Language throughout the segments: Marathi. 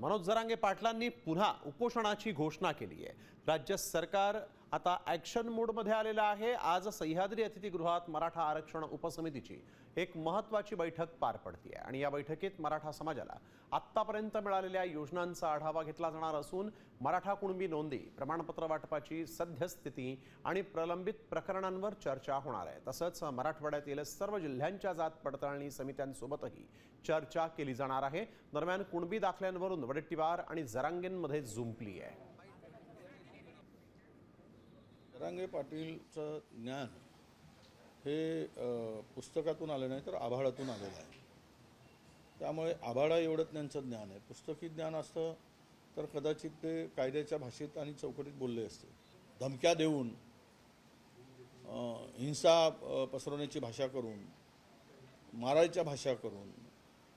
मनोज जरांगे पाटलांनी पुन्हा उपोषणाची घोषणा केली आहे। राज्य सरकार आता ॲक्शन मोडमध्ये आलेलं आहे। आज सह्याद्री अतिथीगृहात मराठा आरक्षण उपसमितीची एक महत्त्वाची बैठक पार पडते आहे आणि या बैठकीत मराठा समाजाला आत्तापर्यंत मिळालेल्या योजनांचा आढावा घेतला जाणार असून मराठा कुणबी नोंदी, प्रमाणपत्र वाटपाची सद्यस्थिती आणि प्रलंबित प्रकरणांवर चर्चा होणार आहे। तसंच मराठवाड्यातील सर्व जिल्ह्यांच्या जात पडताळणी समित्यांसोबतही चर्चा केली जाणार आहे। दरम्यान कुणबी दाखल्यांवरून वडेट्टीवार आणि जरांगेंमध्ये जुंपली आहे। जरांगे पाटीलचं ज्ञान हे पुस्तकातून आलं नाही तर आभाळातून आलेलं आहे। त्यामुळे आभाळा एवढं त्यांचं ज्ञान आहे। पुस्तकी ज्ञान असतं तर कदाचित ते कायद्याच्या भाषेत आणि चौकटीत बोलले असते। धमक्या देऊन हिंसा पसरवण्याची भाषा करून, मारायच्या भाषा करून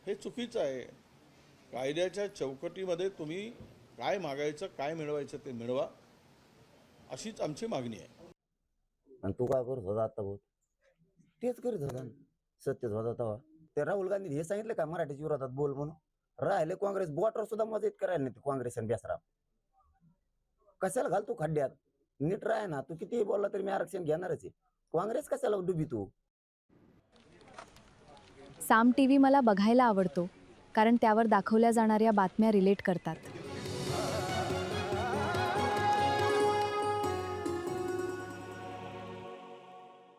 हे चुकीचं आहे। कायद्याच्या चौकटीमध्ये तुम्ही काय मागायचं, काय मिळवायचं ते मिळवा, अशीच आमची मागणी आहे। आणि तू काय करत होता आता? तेच करीत होता, सत्यच होता तेव्हा। ते राहुल गांधी हे सांगितलं का मराठीच्या विरोधात बोल म्हणून? राहिले काँग्रेस बोटावर सुद्धा मदत करायला नाही काँग्रेस आणि बेसराम। कशाला घाल तू खड्ड्यात? नीट राह ना, तू कितीही बोलला तरी मी आरक्षण घेणारच आहे। काँग्रेस कशाला डुबी तू? साम टीव्ही मला बघायला आवडतो कारण त्यावर दाखवल्या जाणाऱ्या बातम्या रिलेट करतात।